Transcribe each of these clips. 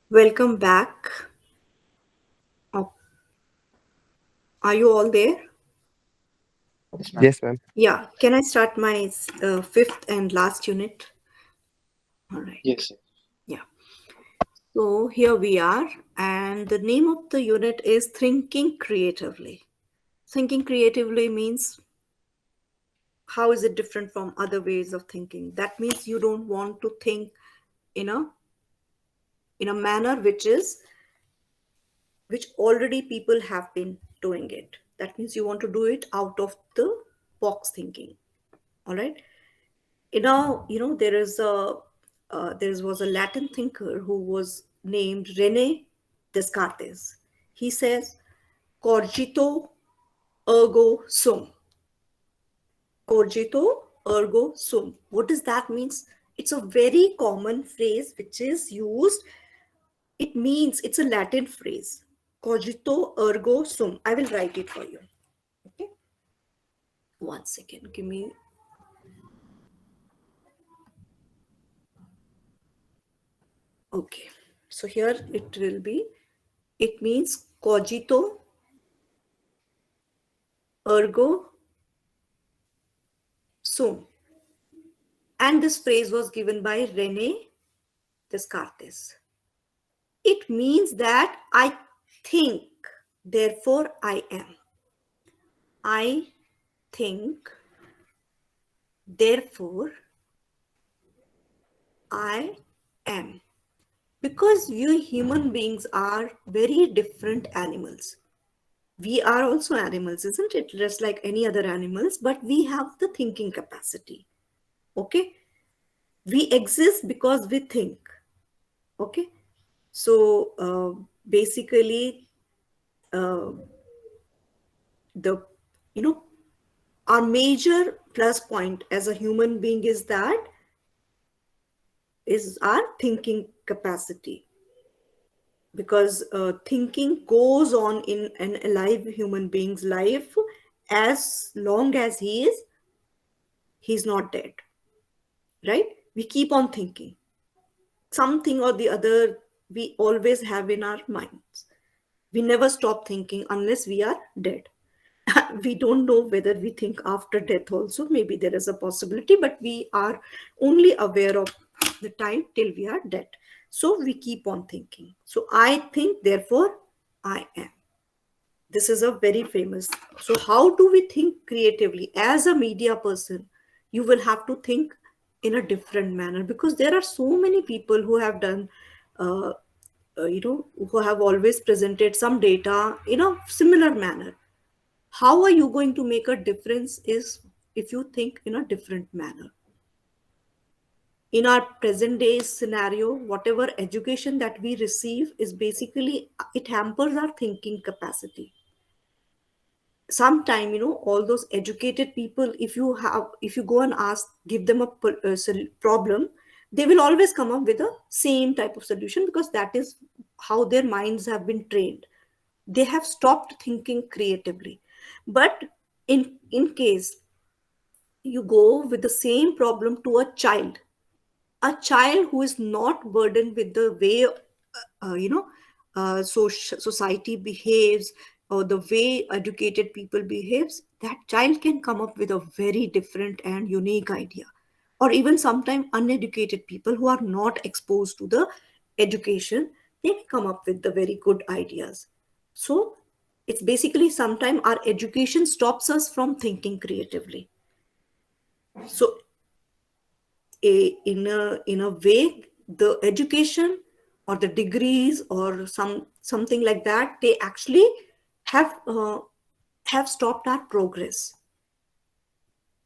Welcome back. Oh, are you all there? Yes, ma'am. Yes, ma'am. Yeah. Can I start my fifth and last unit? All right. Yes. Yeah. So here we are, and the name of the unit is Thinking Creatively. Thinking creatively means how is it different from other ways of thinking? That means you don't want to think in a manner which already people have been doing it. That means you want to do it out of the box thinking. All right. There is there was a Latin thinker who was named Rene Descartes. He says, "Cogito ergo sum." Cogito ergo sum. What does that means? It's a very common phrase which is used. It means it's a Latin phrase. Cogito ergo sum. I will write it for you. Okay. One second. Give me. Okay. So here it will be. It means cogito ergo sum. And this phrase was given by Rene Descartes. It means that I think, therefore I am. I think, therefore I am. Because you human beings are very different animals. We are also animals, isn't it? Just like any other animals, but we have the thinking capacity. Okay? We exist because we think. Okay? So basically, uh, the you know our major plus point as a human being is our thinking capacity, because thinking goes on in an alive human being's life as long as he's not dead, right? We keep on thinking something or the other. We always have in our minds. We never stop thinking unless we are dead. We don't know whether we think after death also. Maybe there is a possibility, but we are only aware of the time till we are dead. So we keep on thinking. So I think, therefore I am. This is a very famous. So how do we think creatively? As a media person, you will have to think in a different manner, because there are so many people who have done uh, who have always presented some data in a similar manner. How are you going to make a difference is if you think in a different manner. In our present day scenario, whatever education that we receive is basically, it hampers our thinking capacity. Sometime, all those educated people, if you go and ask, give them a problem, they will always come up with the same type of solution, because that is how their minds have been trained. They have stopped thinking creatively. But in case you go with the same problem to a child who is not burdened with the way society behaves, or the way educated people behaves, that child can come up with a very different and unique idea. Or even sometimes uneducated people who are not exposed to the education, they can come up with the very good ideas. So it's basically sometimes our education stops us from thinking creatively. So in a way, the education or the degrees or something like that, they actually have uh, have stopped our progress.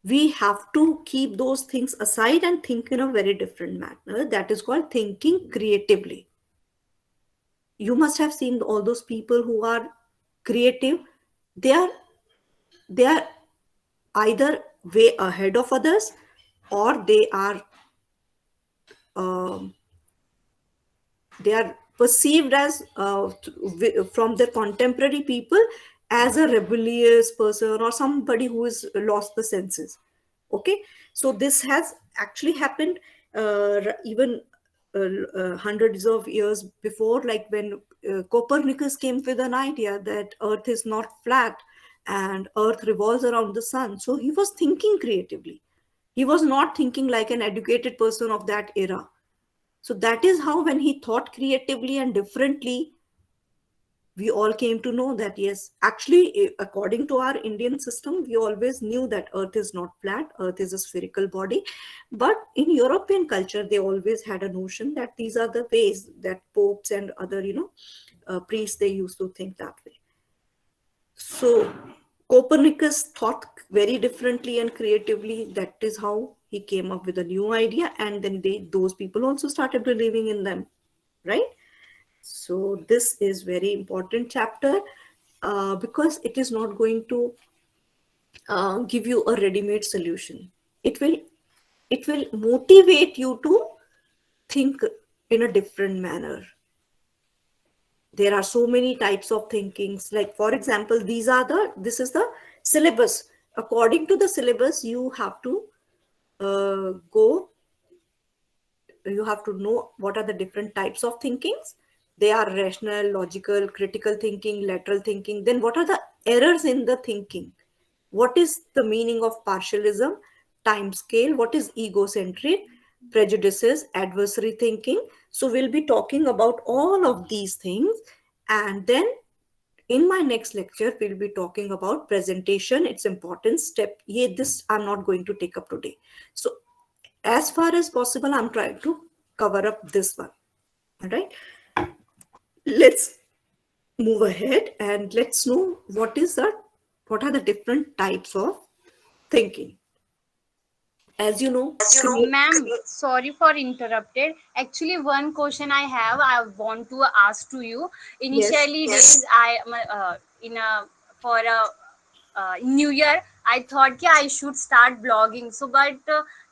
We have to keep those things aside and think in a very different manner. That is called thinking creatively. You must have seen all those people who are creative. They are they are either way ahead of others, or um, they are perceived as from their contemporary people as a rebellious person or somebody who has lost the senses. Okay, so this has actually happened even hundreds of years before, like when Copernicus came with an idea that Earth is not flat and Earth revolves around the sun. So he was thinking creatively. He was not thinking like an educated person of that era. So that is how, when he thought creatively and differently, we all came to know that yes, actually, according to our Indian system, we always knew that Earth is not flat, Earth is a spherical body. But in European culture, they always had a notion that these are the ways that popes and other, priests, they used to think that way. So Copernicus thought very differently and creatively. That is how he came up with a new idea, and then those people also started believing in them, right? So this is very important chapter, because it is not going to give you a ready-made solution. It will motivate you to think in a different manner. There are so many types of thinkings. Like for example, this is the syllabus. According to the syllabus, go you have to know what are the different types of thinkings. They are rational, logical, critical thinking, lateral thinking. Then what are the errors in the thinking? What is the meaning of partialism, time scale? What is egocentric, prejudices, adversary thinking? So we'll be talking about all of these things. And then in my next lecture, we'll be talking about presentation, its importance, step. This I'm not going to take up today. So as far as possible, I'm trying to cover up this one. All right. Let's move ahead and let's know what are the different types of thinking. As you know, Ma'am, sorry for interrupted. Actually, one question I want to ask to you. yes, Initially, days I in a for a New Year, I thought yeah, I should start blogging. So, but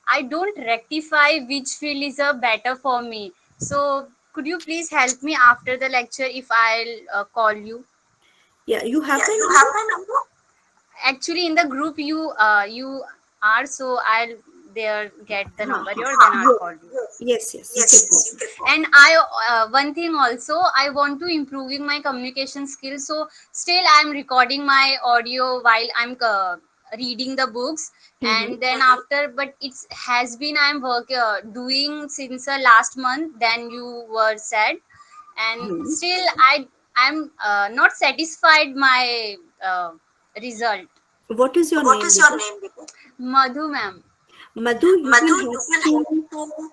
I don't rectify which field is better for me. So, could you please help me after the lecture if I'll call you? yeah, you have Yeah, my you number. have my number. Actually, in the group you are, so I'll there get the Ha, number ha. here, then I'll Yes, call you. yes, yes, you Yes, can yes, call you me. can call. And I one thing also, I want to improving my communication skills. So still I'm recording my audio while I'm reading the books, Mm-hmm. and then after, but it has been I'm doing since last month. Then you were said, and Hmm. still I'm not satisfied my result. What is your What name, is your Vibhu? name, Vibhu? Madhu, ma'am. Madhu, you Madhu, will you have will to have to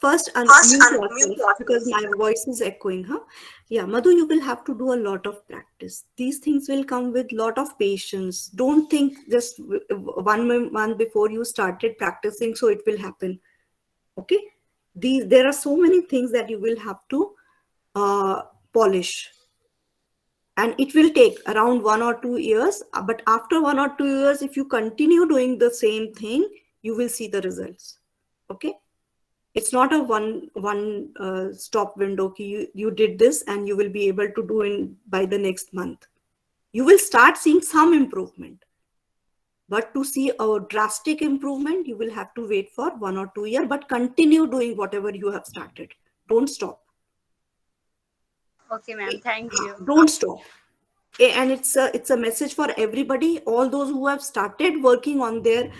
first first unmute unmute yourself because yourself. my voice is echoing, huh? Yeah, Madhu, you will have to do a lot of practice. These things will come with lot of patience. Don't think just month before you started practicing, so it will happen. Okay? There are so many things that you will have to uh, polish, and it will take around 1 or 2 years. But after 1 or 2 years, if you continue doing the same thing, you will see the results. Okay? It's not a one stop window. You did this and you will be able to do in by the next month. You will start seeing some improvement, but to see a drastic improvement, you will have to wait for 1 or 2 years, but continue doing whatever you have started. Don't stop. Okay, ma'am. Thank you. Don't stop. And it's a message for everybody, all those who have started working on their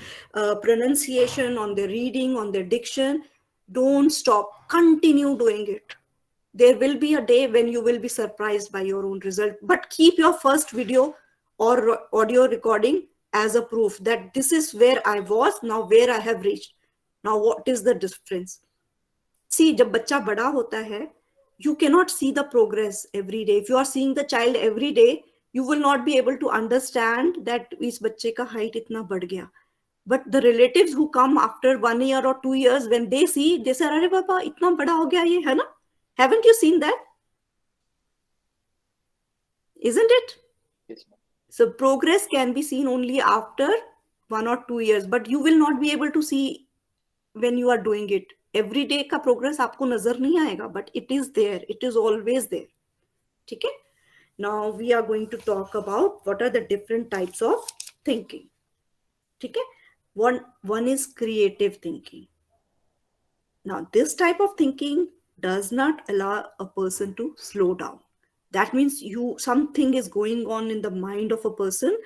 pronunciation, on their reading, on their diction. Don't stop, continue doing it. There will be a day when you will be surprised by your own result, but keep your first video or audio recording as a proof that this is where I was, now where I have reached, now what is the difference. See, जब बच्चा बड़ा होता है, you cannot see the progress every day. If you are seeing the child every day, you will not be able to understand that इस बच्चे का height इतना बढ़ गया. But the relatives who come after 1 year or 2 years, when they see, they say, अरे बाबा इतना बड़ा हो गया ये, है ना? Haven't you seen that? Isn't it? Yes, ma'am. So progress can be seen only after 1 or 2 years, but you will not be able to see when you are doing it. Every day का progress आपको नजर नहीं आएगा, but it is there. It is always there. ठीक है? Now we are going to talk about what are the different types of thinking. ठीक है? One is creative thinking. Now, this type of thinking does not allow a person to slow down. That means something is going on in the mind of a person,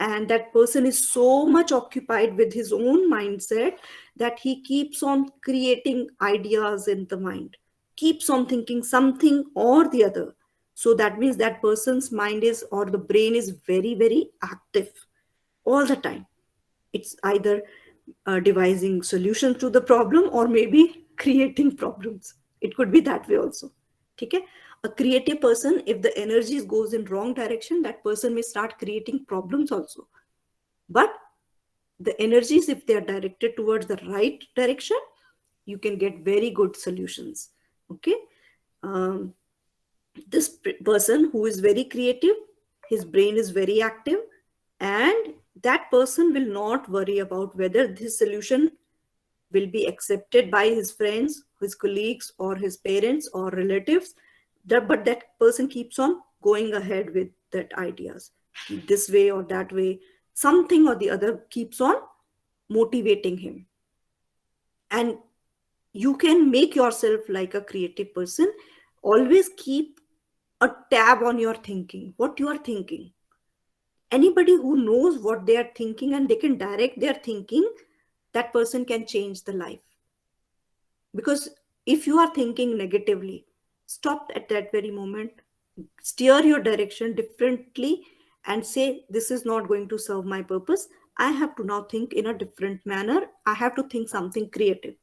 and that person is so much occupied with his own mindset that he keeps on creating ideas in the mind, keeps on thinking something or the other. So that means that person's mind is, or the brain is very, very active all the time. It's either devising solutions to the problem or maybe creating problems. It could be that way also. Okay? A creative person, if the energy goes in wrong direction, that person may start creating problems also. But the energies, if they are directed towards the right direction, you can get very good solutions. Okay? um, this person who is very creative, his brain is very active, and that person will not worry about whether this solution will be accepted by his friends, his colleagues, or his parents or relatives. But that person keeps on going ahead with that ideas, this way or that way, something or the other keeps on motivating him. And you can make yourself like a creative person. Always keep a tab on your thinking, what you are thinking. Anybody who knows what they are thinking and they can direct their thinking, that person can change the life. Because if you are thinking negatively, stop at that very moment, steer your direction differently, and say, this is not going to serve my purpose. I have to now think in a different manner. I have to think something creative,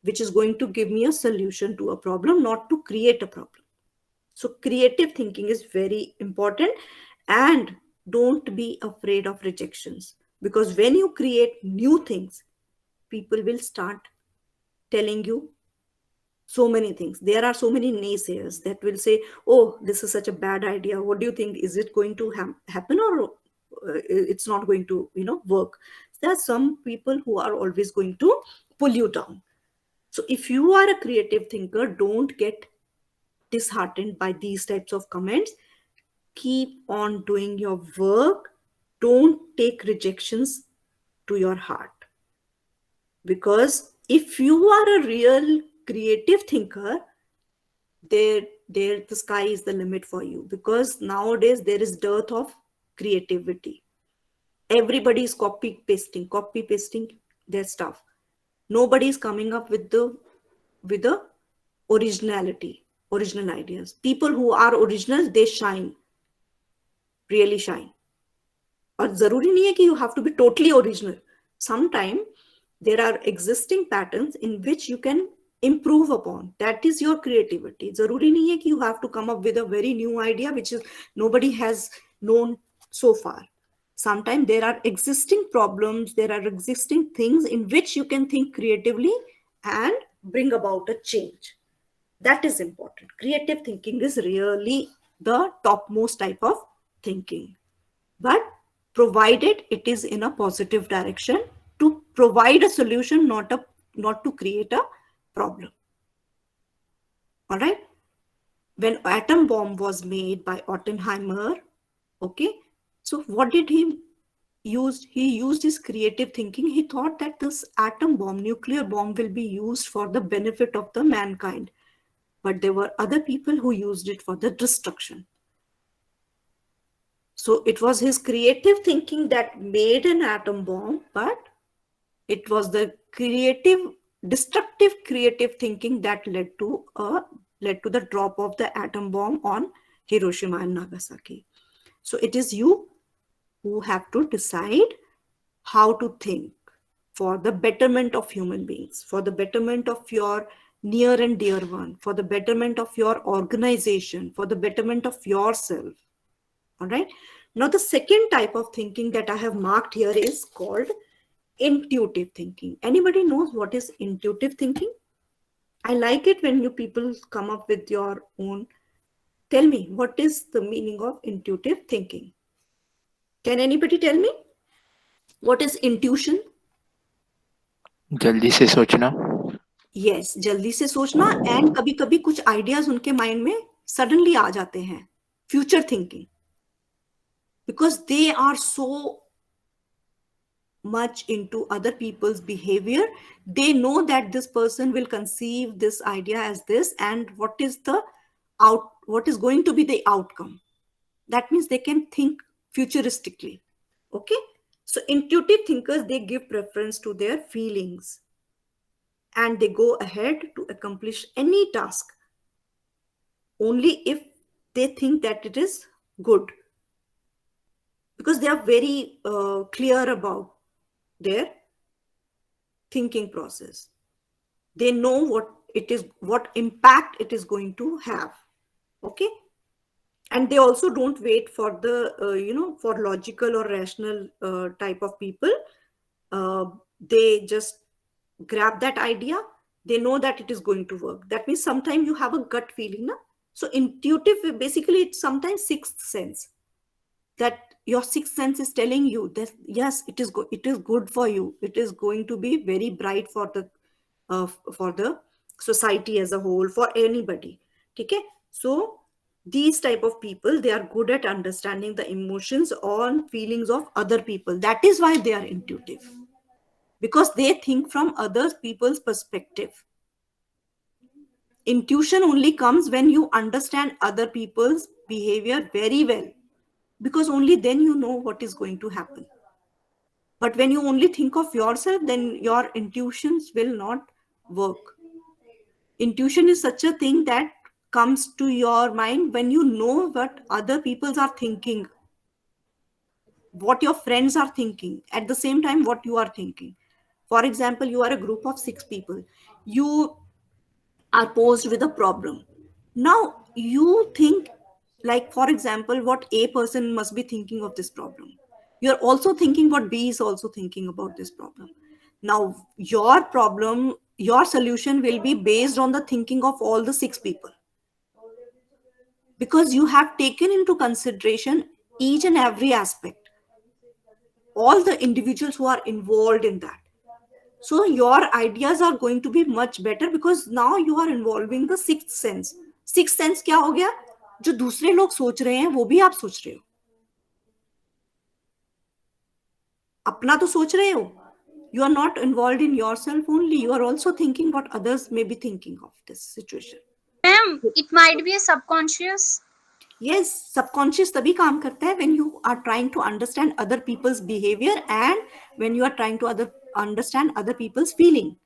which is going to give me a solution to a problem, not to create a problem. So creative thinking is very important. And don't be afraid of rejections, because when you create new things, people will start telling you so many things. There are so many naysayers that will say, oh, this is such a bad idea. What do you think? Is it going to happen, or it's not going to work? There are some people who are always going to pull you down. So if you are a creative thinker, don't get disheartened by these types of comments. Keep on doing your work. Don't take rejections to your heart. Because if you are a real creative thinker, there the sky is the limit for you. Because nowadays there is dearth of creativity. Everybody is copy pasting their stuff. Nobody is coming up with the original ideas. People who are original, they shine, really shine. और जरूरी नहीं है कि you have to be totally original. Sometimes there are existing patterns in which you can improve upon. That is your creativity. जरूरी नहीं है कि you have to come up with a very new idea which is nobody has known so far. Sometimes there are existing problems, there are existing things in which you can think creatively and bring about a change. That is important. Creative thinking is really the topmost type of thinking. But provided it is in a positive direction, to provide a solution, not to create a problem. All right? When atom bomb was made by Oppenheimer, okay, so what did he use? He used his creative thinking. He thought that this atom bomb, nuclear bomb, will be used for the benefit of the mankind. But there were other people who used it for the destruction. So it was his creative thinking that made an atom bomb, but it was the destructive creative thinking that led to the drop of the atom bomb on Hiroshima and Nagasaki. So it is you who have to decide how to think for the betterment of human beings, for the betterment of your near and dear one, for the betterment of your organization, for the betterment of yourself. All right. Now, the second type of thinking that I have marked here is called intuitive thinking. Anybody knows what is intuitive thinking? I like it when you people come up with your own. Tell me, what is the meaning of intuitive thinking? Can anybody tell me? What is intuition? जल्दी से सोचना. Yes, जल्दी से सोचना. And कभी कभी कुछ ideas उनके mind में suddenly आ जाते हैं. Future thinking. Because they are so much into other people's behavior. They know that this person will conceive this idea as this, and what is going to be the outcome. That means they can think futuristically. Okay, so intuitive thinkers, they give preference to their feelings, and they go ahead to accomplish any task only if they think that it is good, because they are very clear about their thinking process. They know what impact it is going to have. Okay, and they also don't wait for the for logical or rational type of people. They just grab that idea. They know that it is going to work. That means sometimes you have a gut feeling, na? So intuitive, basically it's sometimes sixth sense, that your sixth sense is telling you that yes, it is good for you, it is going to be very bright for the society as a whole, for anybody. Okay, so these type of people, they are good at understanding the emotions or feelings of other people. That is why they are intuitive, because they think from other people's perspective. Intuition only comes when you understand other people's behavior very well, because only then you know what is going to happen. But when you only think of yourself, then your intuitions will not work. Intuition is such a thing that comes to your mind when you know what other people are thinking, what your friends are thinking, at the same time what you are thinking. For example, you are a group of 6 people. You are posed with a problem. Now you think, like, for example, what A person must be thinking of this problem. You're also thinking what B is also thinking about this problem. Now your solution will be based on the thinking of all the 6 people, because you have taken into consideration each and every aspect, all the individuals who are involved in that. So your ideas are going to be much better, because now you are involving the sixth sense. Sixth sense क्या हो गया? जो दूसरे लोग सोच रहे हैं वो भी आप सोच रहे हो, अपना तो सोच रहे हो. You are not involved in yourself only, you are also thinking what others may be thinking of this situation. Ma'am, it might be a subconscious. Yes, subconscious तभी काम करता है when you are trying to understand other people's behavior, and when you are trying to understand other people's feeling,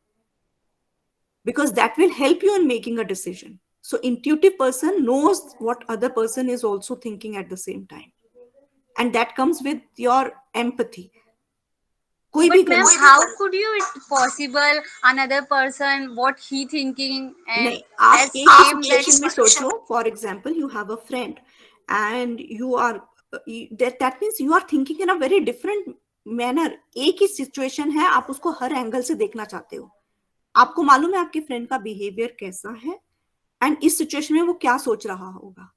because that will help you in making a decision. So intuitive person knows what other person is also thinking at the same time, and that comes with your empathy. कोई भी But ma'am, गलती how could you it possible another person what he thinking and नहीं, आप as एक ही same that situation में सोचो. For example, you have a friend and you are that means you are thinking in a very different manner. एक ही situation है, आप उसको हर एंगल से देखना चाहते हो. आपको मालूम है आपके फ्रेंड का बिहेवियर कैसा है, एंड इस सिचुएशन में वो क्या सोच रहा होगा.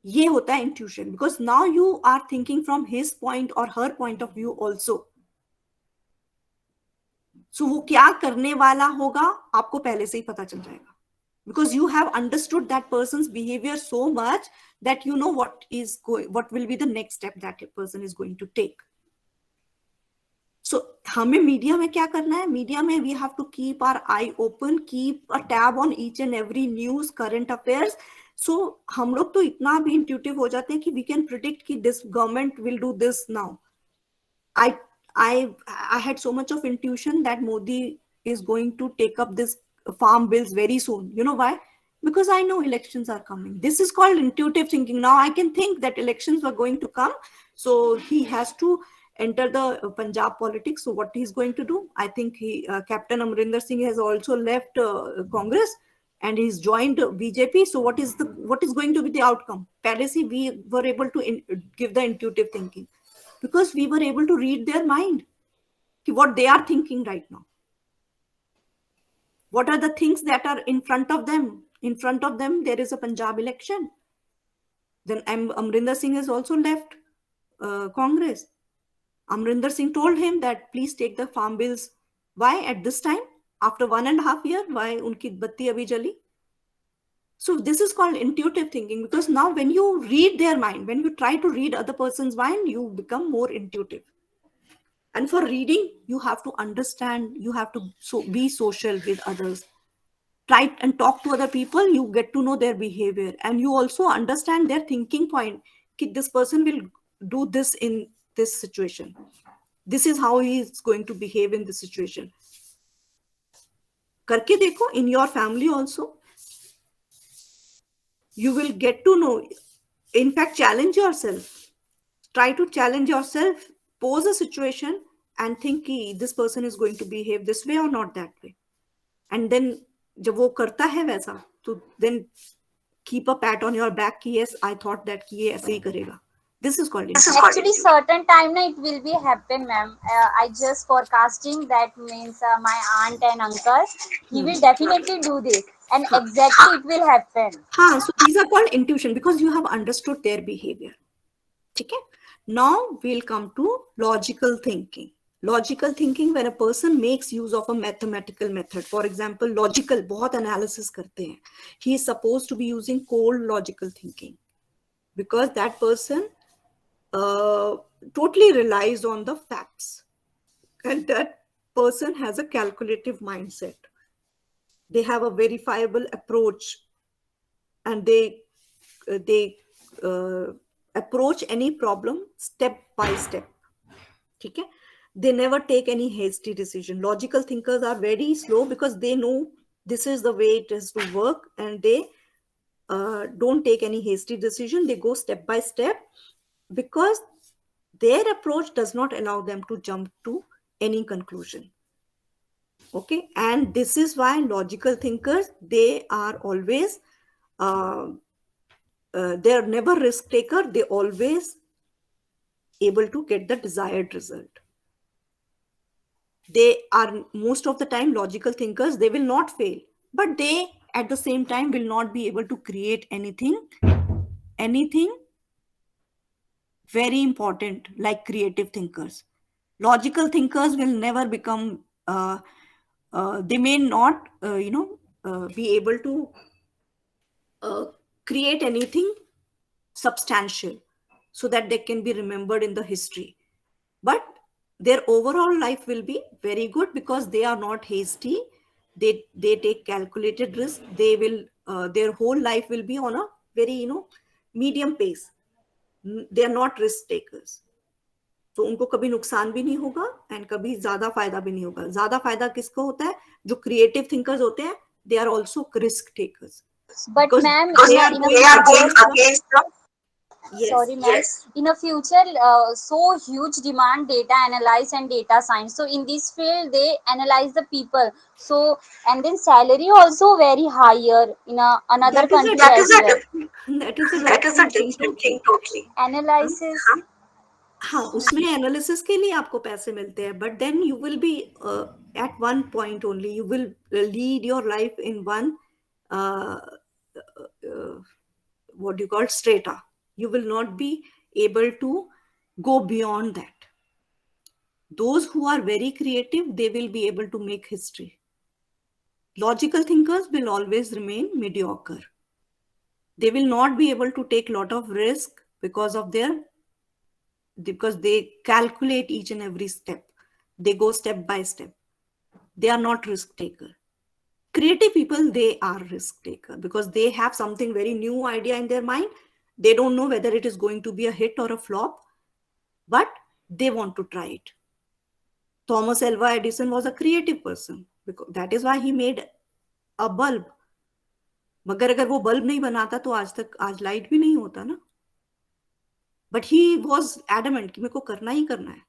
ये होता है intuition, because now you are thinking from his point or her point of view also. So वो क्या करने वाला होगा आपको पहले से ही पता चल जाएगा, because you have understood that person's behavior so much that you know what will be the next step that a person is going to take. So हमें मीडिया में क्या करना है? मीडिया में we have to keep our eye open, keep a tab on each and every news, current affairs. So हम लोग तो इतना भी intuitive हो जाते हैं कि we can predict कि this government will do this now. I I had so much of intuition that Modi is going to take up this farm bills very soon. You know why? Because I know elections are coming. This is called intuitive thinking. Now I can think that elections were going to come, so he has to enter the Punjab politics. So what he's going to do? I think Captain Amrinder Singh has also left Congress and he's joined BJP. So what is going to be the outcome? Palace, we were able to give the intuitive thinking, because we were able to read their mind, what they are thinking right now. What are the things that are in front of them? In front of them, there is a Punjab election. Then Amrinder Singh has also left Congress. Amrinder Singh told him that please take the farm bills. Why at this time? After 1.5 years, why unki batti abhi jali? So this is called intuitive thinking, because now when you read their mind, when you try to read other person's mind, you become more intuitive. And for reading, you have to understand, you have to be social with others, try and talk to other people, you get to know their behavior, and you also understand their thinking point. This person will do this in this situation, this is how he is going to behave in this situation. Karke dekho, in your family also you will get to know. In fact, challenge yourself, try to challenge yourself, pose a situation and think कि this person is going to behave this way or not that way. And then जब वो करता है वैसा, तो then keep a pat on your back कि yes, I thought that कि ये ऐसे ही करेगा. This is called intuition. Actually, certain time na it will be happen, ma'am. I just forecasting that means my aunt and uncle, he will definitely do this, and exactly it will happen. So these are called intuition because you have understood their behavior. Okay. Now we'll come to logical thinking. Logical thinking, when a person makes use of a mathematical method. For example, logical, बहुत analysis करते हैं. He is supposed to be using cold logical thinking because that person totally relies on the facts, and that person has a calculative mindset. They have a verifiable approach, and they approach any problem step by step. Okay? They never take any hasty decision. Logical thinkers are very slow because they know this is the way it has to work, and they don't take any hasty decision. They go step by step because their approach does not allow them to jump to any conclusion. Okay, and this is why logical thinkers, they are always they are never risk taker. They always able to get the desired result. They are most of the time logical thinkers. They will not fail, but they at the same time will not be able to create anything very important like creative thinkers. Logical thinkers will never become they may not be able to create anything substantial so that they can be remembered in the history, but their overall life will be very good because they are not hasty. They take calculated risk. They will their whole life will be on a very medium pace. They are not risk takers. तो उनको कभी नुकसान भी नहीं होगा and कभी ज्यादा फायदा भी नहीं होगा. ज्यादा फायदा किसको होता है? जो क्रिएटिव थिंकर्स होते हैं, they are also risk takers. But ma'am, They are going against the yes. sorry ma'am, in a future so huge demand data analyze and data science, so in this field they analyze the people, so and then salary also very higher in another That is a country as well. that is a different thing totally. Analysis. हाँ, उसमें analysis के लिए आपको पैसे मिलते हैं, but then you will be at one point only. You will lead your life in one what do you call strata. You will not be able to go beyond that. Those who are very creative, they will be able to make history. Logical thinkers will always remain mediocre. They will not be able to take a lot of risk because they calculate each and every step. They go step by step. They are not risk taker. Creative people, they are risk taker because they have something very new idea in their mind. They don't know whether it is going to be a hit or a flop, but they want to try it. Thomas Alva Edison was a creative person because that is why he made a bulb. मगर अगर वो bulb नहीं बनाता तो आज light भी नहीं होता ना. But he was adamant कि मेरे को करना ही करना है.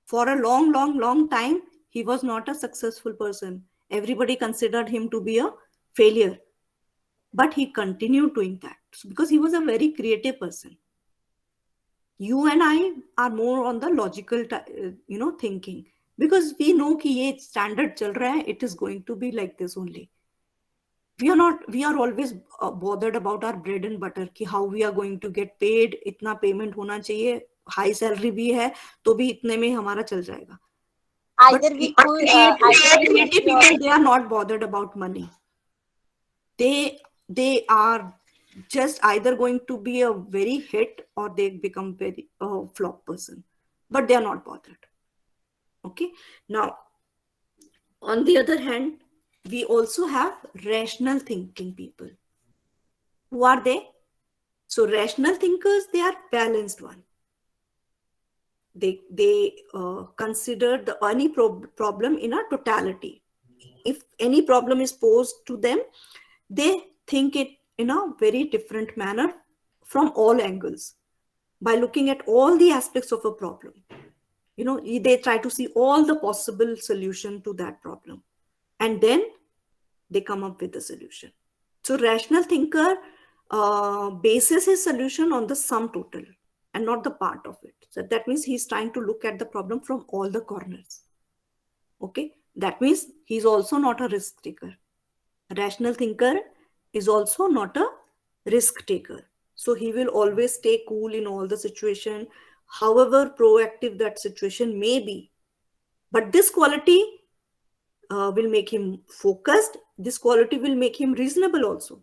For a long time, he was not a successful person. Everybody considered him to be a failure. But he continued doing that because he was a very creative person. You and I are more on the logical, thinking. Because we know कि ये standard चल रहा है, it is going to be like this only. We are always bothered about our bread and butter कि how we are going to get paid. इतना payment होना चाहिए. High salary भी है तो भी इतने में हमारा चल जाएगा. Either we could creative people, they are not bothered about money. They are just either going to be a very hit or they become very flop person, but they are not bothered. Okay. Now, on the other hand, we also have rational thinking people. Who are they? So rational thinkers, they are balanced one. They consider the any problem in a totality. If any problem is posed to them, they think it in a very different manner from all angles by looking at all the aspects of a problem. They try to see all the possible solution to that problem, and then they come up with a solution. So rational thinker bases his solution on the sum total and not the part of it. So that means he's trying to look at the problem from all the corners. Okay, that means he's also not a risk taker. A rational thinker is also not a risk taker. So he will always stay cool in all the situation, however proactive that situation may be. But this quality will make him focused. This quality will make him reasonable also.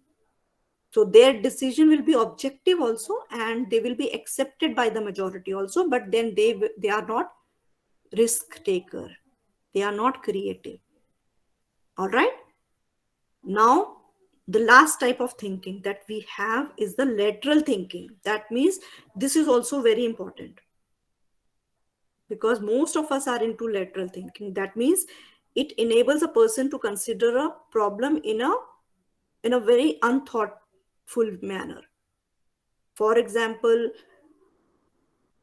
So their decision will be objective also, and they will be accepted by the majority also. But then they are not risk taker. They are not creative. All right. Now, the last type of thinking that we have is the lateral thinking. That means this is also very important, because most of us are into lateral thinking. That means it enables a person to consider a problem in a very unthoughtful manner. For example,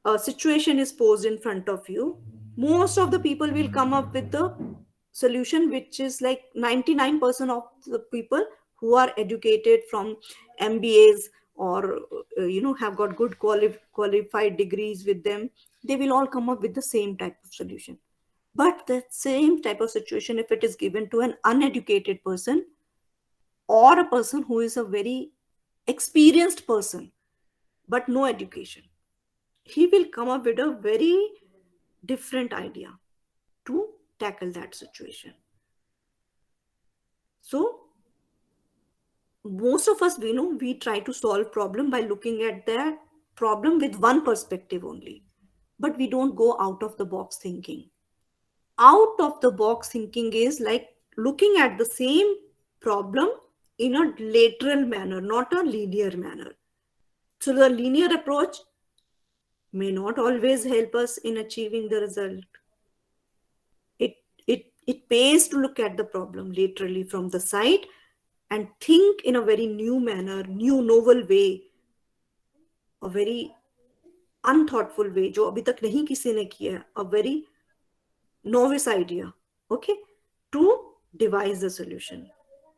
a situation is posed in front of you. Most of the people will come up with the solution, which is like 99% of the people who are educated from MBAs, or have got good qualified degrees with them. They will all come up with the same type of solution. But that same type of situation, if it is given to an uneducated person or a person who is a very experienced person but no education, he will come up with a very different idea to tackle that situation. So most of us, we try to solve problem by looking at that problem with one perspective only, but we don't go out of the box thinking. Out of the box thinking is like looking at the same problem in a lateral manner, not a linear manner. So the linear approach may not always help us in achieving the result. It pays to look at the problem laterally from the side and think in a very new manner, new novel way, a very unthoughtful way, जो अभी तक नहीं किसी ने किया, a very novice idea, okay, to devise the solution.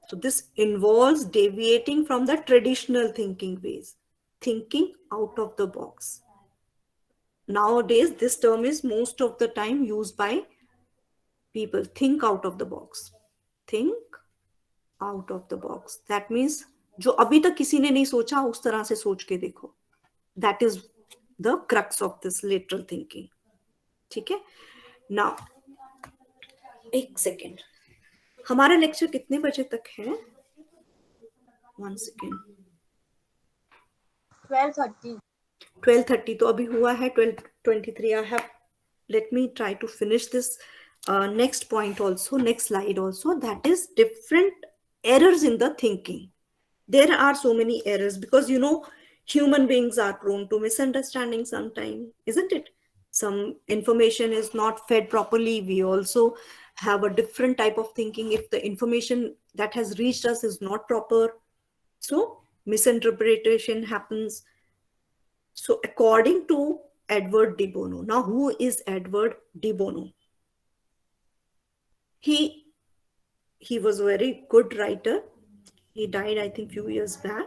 So this involves deviating from the traditional thinking ways, thinking out of the box. Nowadays, this term is most of the time used by people. Think out of the box. Think out of the box. That means जो अभी तक किसी ने नहीं सोचा, उस तरह से सोच के देखो. That is the crux of this lateral thinking. ठीक है? Now, एक सेकेंड, हमारा लेक्चर कितने बजे तक है? 1 सेकेंड. 12:30. 12:30 तो अभी हुआ है 12:23. I have, let me try to finish this next point also, next slide also, that is different errors in the thinking. There are so many errors because human beings are prone to misunderstanding sometimes, isn't it? Some information is not fed properly. We also have a different type of thinking if the information that has reached us is not proper. So misinterpretation happens. So according to Edward de Bono, now who is Edward de Bono? He was a very good writer. He died, I think, few years back,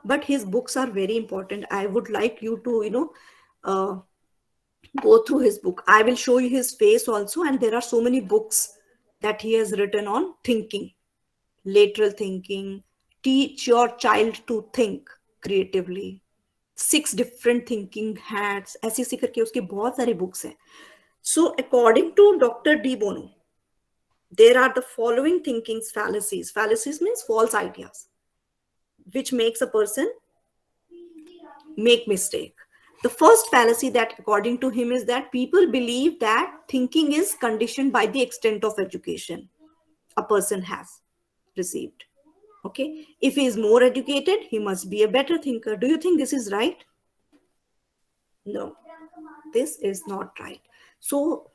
but his books are very important. I would like you to uh, go through his book. I will show you his face also, and there are so many books that he has written on thinking, lateral thinking, teach your child to think creatively, 6 different thinking hats, ऐसे ऐसे करके उसके बहुत सारे books हैं. So according to Dr. De Bono, there are the following thinking fallacies. Fallacies means false ideas, which makes a person make mistake. The first fallacy that according to him is that people believe that thinking is conditioned by the extent of education a person has received. Okay, if he is more educated, he must be a better thinker. Do you think this is right? No, this is not right. So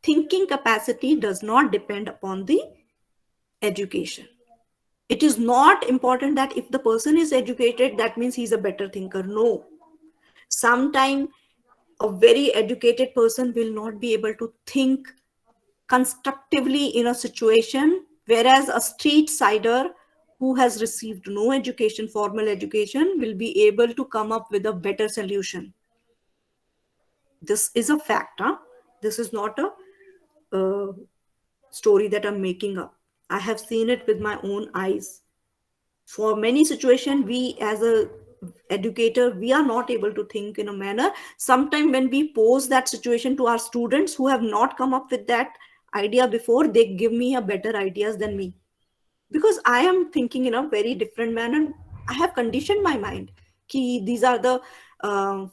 thinking capacity does not depend upon the education. It is not important that if the person is educated, that means he's a better thinker. No. Sometimes a very educated person will not be able to think constructively in a situation, whereas a street sider who has received no education, formal education, will be able to come up with a better solution. This is a fact. Huh? This is not a story that I'm making up. I have seen it with my own eyes. For many situations, we as a educator, we are not able to think in a manner. Sometimes when we pose that situation to our students who have not come up with that idea before, they give me a better ideas than me, because I am thinking in a very different manner. I have conditioned my mind ki these are the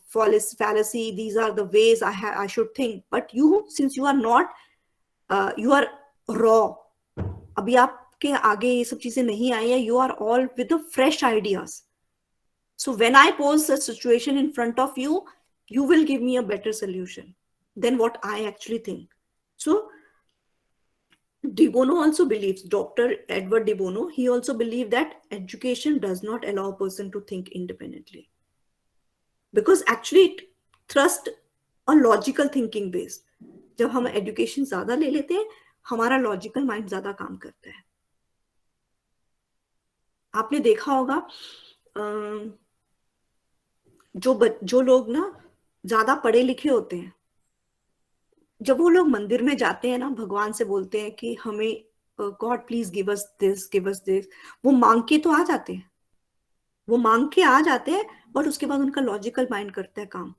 fallacy, these are the ways I should think. But you, since you are not, you are raw, अभी आपके आगे ये सब चीजें नहीं आई है, you are all with the fresh ideas. So when I pose a situation in front of you, you will give me a better solution than what I actually think. So De Bono also believes, Dr. Edward De Bono, he also believed that education does not allow a person to think independently. Because actually it thrust a logical thinking base. जब हम education ज़्यादा ले लेते हैं, हमारा logical mind ज़्यादा काम करता है. आपने देखा होगा जो लोग ना ज़्यादा पढ़े लिखे होते हैं, जब वो लोग मंदिर में जाते हैं ना, भगवान से बोलते हैं कि हमें God please give us this, वो मांग के तो आ जाते हैं, वो मांग के आ जाते हैं, बट उसके बाद उनका लॉजिकल माइंड करता है काम,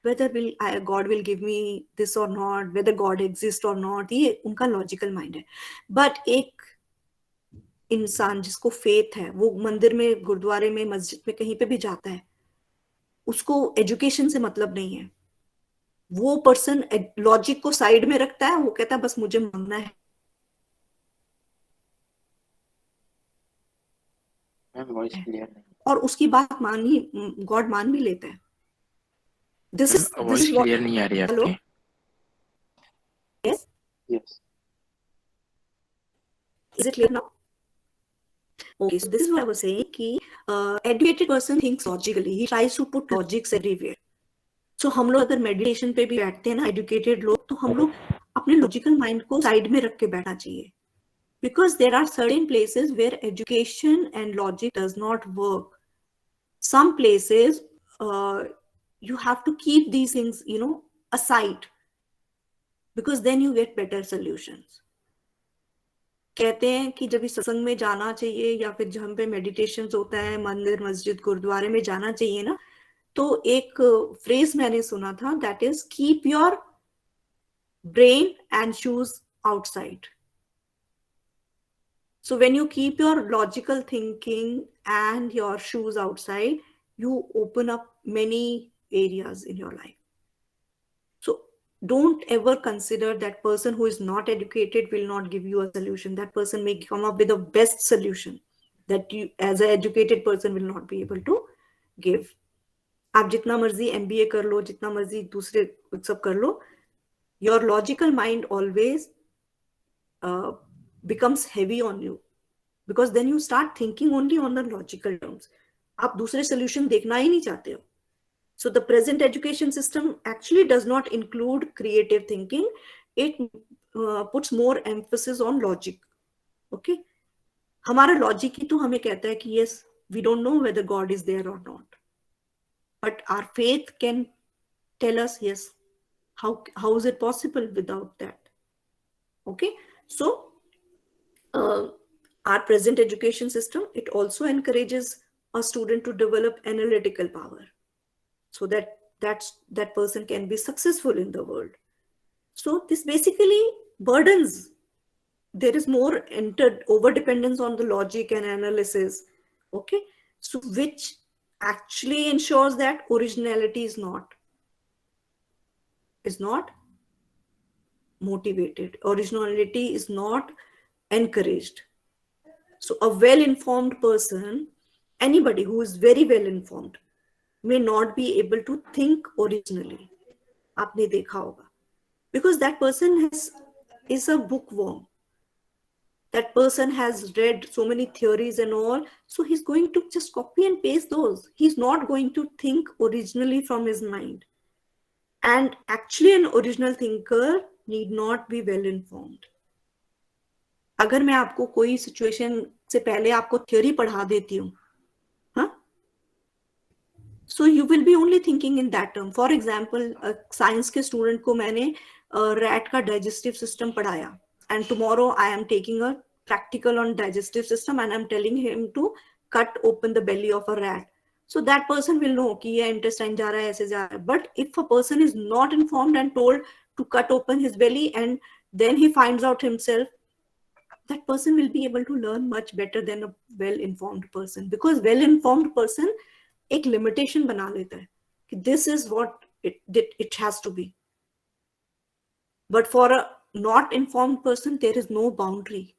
whether God will give me this or not, whether God exist or not, ये उनका लॉजिकल माइंड है. बट एक इंसान जिसको फेथ है, वो मंदिर में, गुरुद्वारे में, मस्जिद में, कहीं पे भी जाता है, उसको एजुकेशन से मतलब नहीं है. वो पर्सन लॉजिक को साइड में रखता है, वो कहता है बस मुझे मांगना है. वॉइस क्लियर नहीं, और उसकी बात मान ही, गॉड मान भी लेता है. दिस वॉइस इज क्लियर नहीं आ रही हेलो, आपकी. Yes, yes, is it clear now? Okay, so this is what I was saying कि educated person thinks logically, he tries to put logics everywhere. So हम लोग अगर मेडिटेशन पे भी बैठते हैं ना, एजुकेटेड लोग, तो हम लोग अपने लॉजिकल माइंड को साइड में रख के बैठना चाहिए. Because there are certain places where education and logic does not work. Some places you have to keep these things, aside, because then you get better solutions. कहते हैं कि जब इस सत्संग में जाना चाहिए, या फिर जहाँ पे मेडिटेशन होता है, मंदिर, मस्जिद, गुरुद्वारे में जाना चाहिए ना, तो एक फ्रेज मैंने सुना था, that is keep your brain and shoes outside. So when you keep your logical thinking and your shoes outside, you open up many areas in your life. So don't ever consider that person who is not educated will not give you a solution. That person may come up with the best solution that you as an educated person will not be able to give. आप जितना मर्जी MBA कर लो, जितना मर्जी दूसरे सब कर लो, your logical mind always becomes heavy on you, because then you start thinking only on the logical terms. आप दूसरे solution देखना ही नहीं चाहते हो. So the present education system actually does not include creative thinking. It puts more emphasis on logic. Okay, हमारा logic ही तो हमें कहता है कि yes, we don't know whether God is there or not, but our faith can tell us yes. How is it possible without that? Okay, so our present education system, it also encourages a student to develop analytical power, so that that person can be successful in the world. So this basically burdens. There is more over dependence on the logic and analysis. Okay, so which actually ensures that originality is not is not motivated, originality is not encouraged. So a well informed person, anybody who is very well informed, may not be able to think originally. आपने देखा होगा, because that person is a bookworm. That person has read so many theories and all, so he's going to just copy and paste those. He's not going to think originally from his mind. And actually an original thinker need not be well informed. अगर मैं आपको कोई situation से पहले आपको theory पढ़ा देती हूँ, हाँ, so you will be only thinking in that term. For example, science के स्टूडेंट को मैंने रैट का डाइजेस्टिव सिस्टम पढ़ाया, and tomorrow I am taking a practical on digestive system and I'm telling him to cut open the belly of a rat. So that person will know कि ये intestine जा रहा है, ऐसे जा रहा है. But if a person is not informed and told to cut open his belly and then he finds out himself, that person will be able to learn much better than a well-informed person, because well-informed person एक limitation बना लेता है कि this is what it has to be. But for a not informed person, there is no boundary.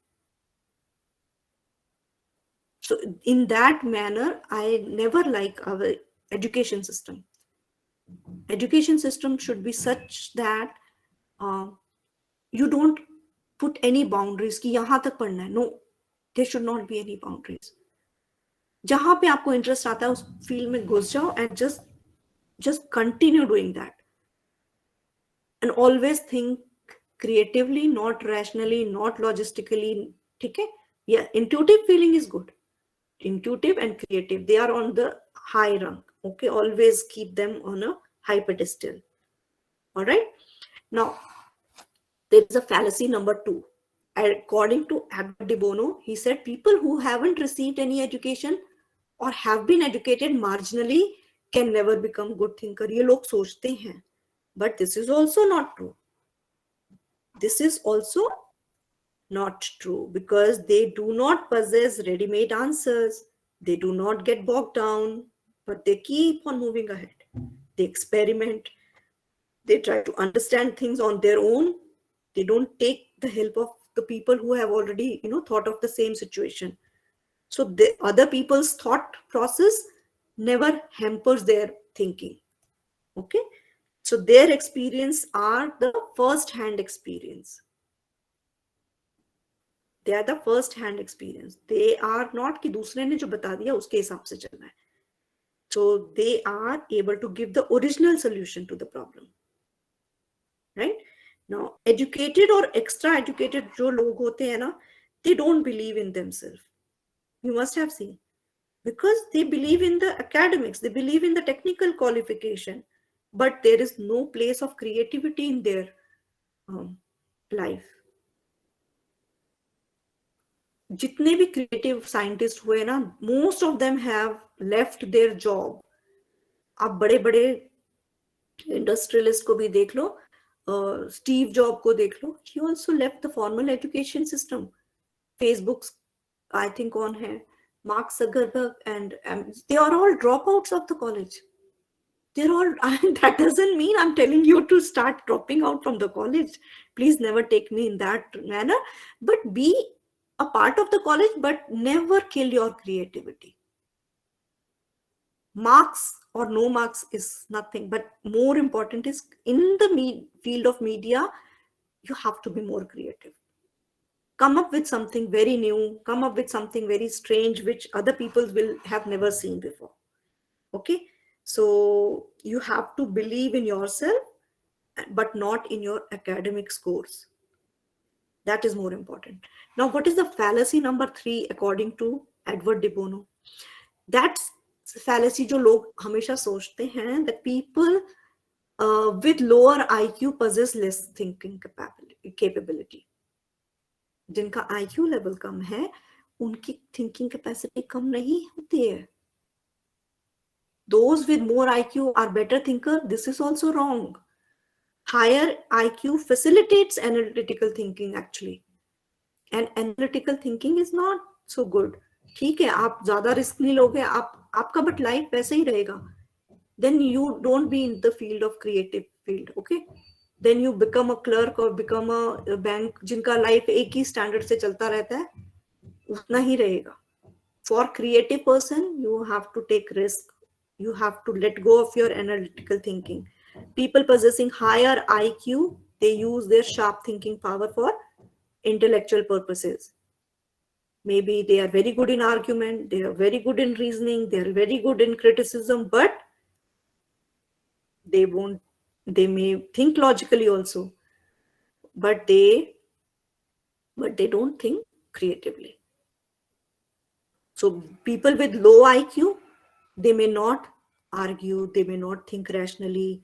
So in that manner, I never like our education system. Education system should be such that you don't put any boundaries कि यहाँ तक पढ़ना है. No, there should not be any boundaries. जहाँ पे आपको interest आता है उस फील्ड में घुस जाओ and just continue doing that. And always think creatively, not rationally, not logistically. ठीक है? Yeah, intuitive feeling is good. Intuitive and creative, they are on the high rung. Okay, always keep them on a high pedestal. All right. Now, there is a fallacy number 2. According to de Bono, he said people who haven't received any education or have been educated marginally can never become good thinker. ये लोग सोचते हैं, but this is also not true. This is also not true, because they do not possess ready-made answers. They do not get bogged down, but they keep on moving ahead. They experiment. They try to understand things on their own. They don't take the help of the people who have already, thought of the same situation. So the other people's thought process never hampers their thinking. Okay. So their experience are the first-hand experience. They are the first-hand experience. They are not कि दूसरे ने जो बता दिया उसके हिसाब से चलना है. So they are able to give the original solution to the problem. Right? Now, educated or extra educated जो लोग होते हैं ना, they don't believe in themselves. You must have seen. Because they believe in the academics, they believe in the technical qualification, but there is no place of creativity in their life. जितने भी creative scientist हुए ना, most of them have left their job. आप बड़े बड़े industrialist को भी देख लो, स्टीव जॉब को देख लो, he also left the formal education system. Facebook I think ऑन है, Mark Zuckerberg, and they are all drop outs of the college. They're all, that doesn't mean I'm telling you to start dropping out from the college. Please never take me in that manner, but be a part of the college, but never kill your creativity. Marks or no marks is nothing, but more important is in the field of media, you have to be more creative. Come up with something very new, come up with something very strange, which other people will have never seen before. Okay. So you have to believe in yourself, but not in your academic scores. That is more important. Now, what is the fallacy number 3 according to Edward de Bono? That's fallacy जो लोग हमेशा सोचते हैं that people with lower IQ possess less thinking capability. जिनका IQ level कम है, उनकी thinking capacity कम नहीं होती है. Those with more IQ are better thinker. This is also wrong. Higher IQ facilitates analytical thinking actually. And analytical thinking is not so good. ठीक है, आप ज़्यादा रिस्क नहीं लोगे, आपका बट लाइफ वैसे ही रहेगा. Then you don't be in the field of creative field. Okay. then you become a clerk or become a bank, जिनका life एक ही standard से चलता रहता है, उतना ही रहेगा. For creative person, you have to take risk. You have to let go of your analytical thinking. People possessing higher IQ, they use their sharp thinking power for intellectual purposes. Maybe they are very good in argument, they are very good in reasoning, they are very good in criticism, but they won't, they may think logically also, but they don't think creatively. So people with low IQ, they may not argue, they may not think rationally,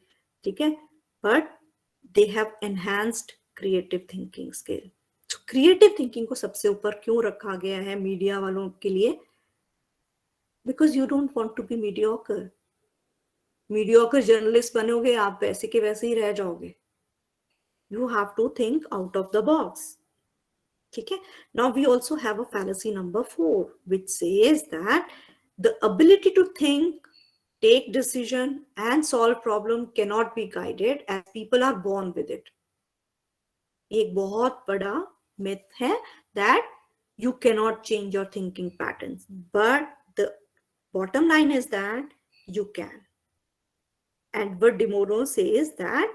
okay? But they have enhanced creative thinking skill. So creative thinking को सबसे ऊपर क्यों रखा गया है media वालों के लिए? Because you don't want to be mediocre. Mediocre journalist बनोगे आप वैसे के वैसे ही रह जाओगे. You have to think out of the box. ठीक है? Now we also have a fallacy number 4, which says that the ability to think, take decision, and solve problem cannot be guided as people are born with it. एक बहुत बड़ा myth है that you cannot change your thinking patterns, but the bottom line is that you can. Edward de Bono says that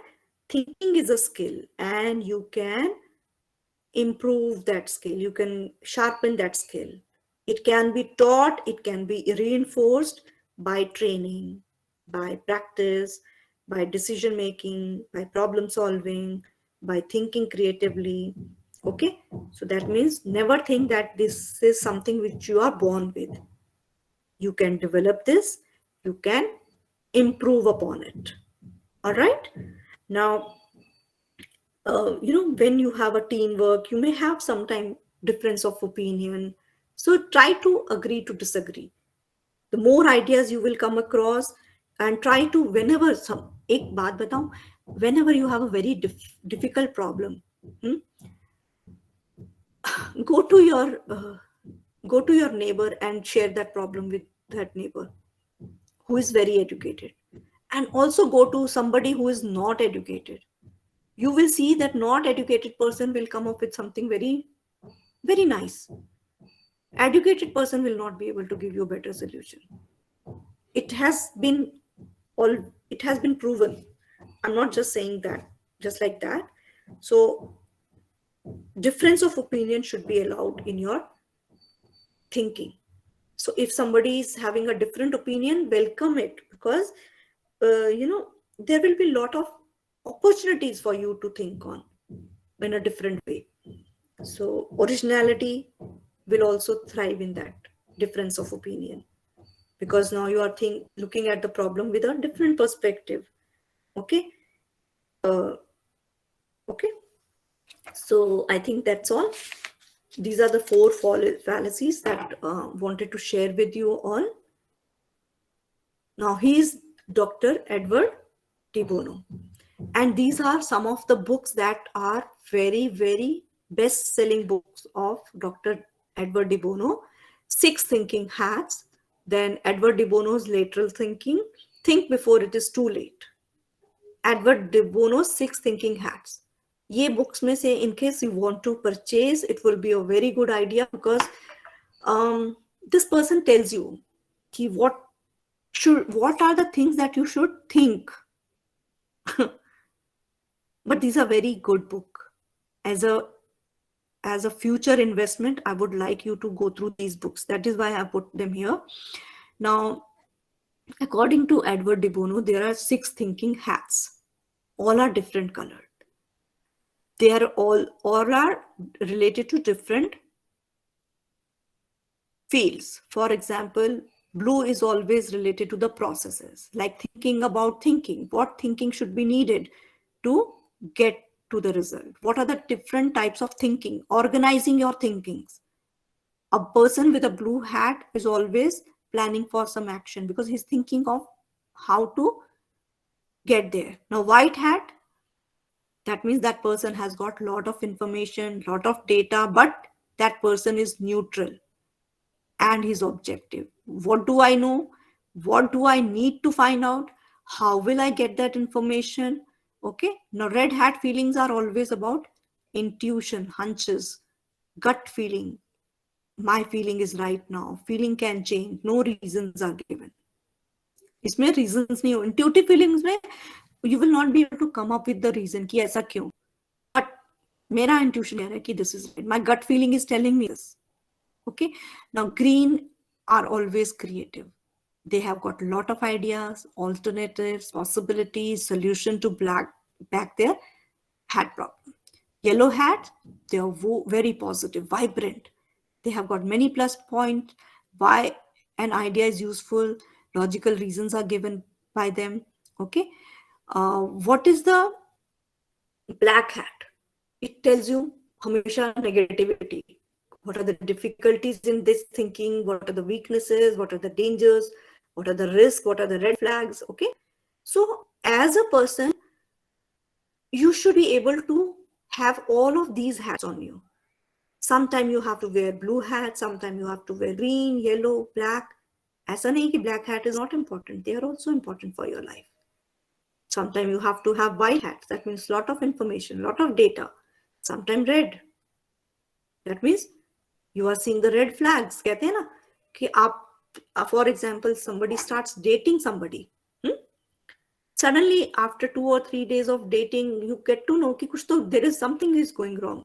thinking is a skill and you can improve that skill, you can sharpen that skill. It can be taught, it can be reinforced by training, by practice, by decision making, by problem solving, by thinking creatively. Okay, so that means never think that this is something which you are born with. You can develop this, you can improve upon it. All right, now when you have a teamwork, you may have sometime difference of opinion. So try to agree to disagree. The more ideas you will come across, and try to, whenever some, एक बात बताऊं, whenever you have a very difficult problem, go to your neighbor and share that problem with that neighbor who is very educated, and also go to somebody who is not educated. You will see that not educated person will come up with something very, very nice. Educated person will not be able to give you a better solution. It has been proven. I'm not just saying that just like that. So difference of opinion should be allowed in your thinking. So if somebody is having a different opinion, welcome it, because there will be a lot of opportunities for you to think on in a different way. So originality will also thrive in that difference of opinion, because now you are looking at the problem with a different perspective. Okay. Okay. So I think that's all. These are the 4 fallacies that wanted to share with you all. Now he is Dr. Edward de Bono. And these are some of the books that are very, very best-selling books of Dr. Edward de Bono. 6 Thinking Hats, then Edward de Bono's Lateral Thinking, Think Before It Is Too Late. Edward de Bono's 6 Thinking Hats. ये books में से, in case you want to purchase, it will be a very good idea, because this person tells you what are the things that you should think. But these are very good book. As a future investment, I would like you to go through these books. That is why I put them here. Now, according to Edward de Bono, there are 6 thinking hats. All are different colored. They are all are related to different fields. For example, blue is always related to the processes, like thinking about thinking. What thinking should be needed to get to the result? What are the different types of thinking? Organizing your thinkings. A person with a blue hat is always planning for some action, because he's thinking of how to get there. Now, white hat, that means that person has got a lot of information, lot of data, but that person is neutral and he's objective. What do I know? What do I need to find out? How will I get that information? Okay, now red hat feelings are always about intuition, hunches, gut feeling. My feeling is right now, feeling can change, no reasons are given. इसमें reasons नहीं हो, intuitive feelings में you will not be able to come up with the reason कि ऐसा क्यों, but मेरा intuition कह रहा है कि this is right, my gut feeling is telling me this. Okay, now green are always creative. They have got a lot of ideas, alternatives, possibilities, solution to back their hat problem. Yellow hat, they are very positive, vibrant. They have got many plus points why an idea is useful. Logical reasons are given by them. Okay, what is the black hat? It tells you हमेशा negativity. What are the difficulties in this thinking? What are the weaknesses? What are the dangers? What are the risks? What are the red flags? Okay, so as a person, you should be able to have all of these hats on you. Sometimes you have to wear blue hat, sometimes you have to wear green, yellow, black. ऐसा नहीं कि black hat is not important. They are also important for your life. Sometimes you have to have white hats. That means lot of information, lot of data. Sometimes red. That means you are seeing the red flags. कहते हैं ना कि आप, for example, somebody starts dating somebody. Suddenly, after 2 or 3 days of dating, you get to know कि कुछ तो there is something is going wrong.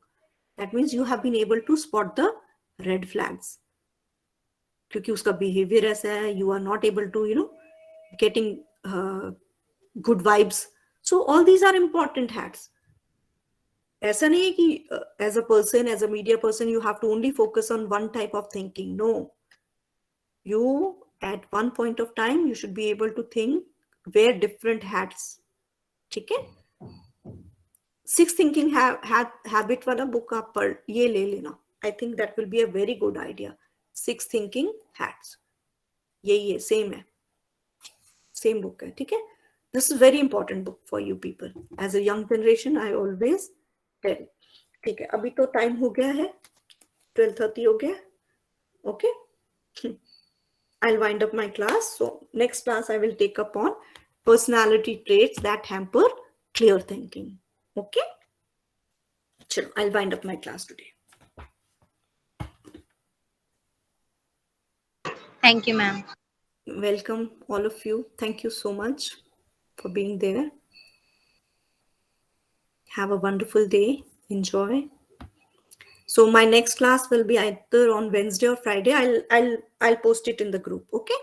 That means you have been able to spot the red flags. क्योंकि उसका behavior ऐसा है, you are not able to, getting good vibes. So all these are important hats. ऐसा नहीं है कि as a person, as a media person, you have to only focus on one type of thinking. No. You, at one point of time, you should be able to think, wear different hats. ठीक है? Six thinking habit वाला book आप पढ़ ये ले लेना. I think that will be a very good idea. 6 thinking hats. यही है, same है. Same book है, ठीक है? This is very important book for you people. As a young generation, I always tell. ठीक है, अभी तो time हो गया है. 12:30 हो गया. Okay? I'll wind up my class. So next class I will take up on personality traits that hamper clear thinking. Okay? Chalo, I'll wind up my class today. Thank you, ma'am. Welcome, all of you. Thank you so much for being there. Have a wonderful day. Enjoy. So my next class will be either on Wednesday or Friday. I'll post it in the group. Okay?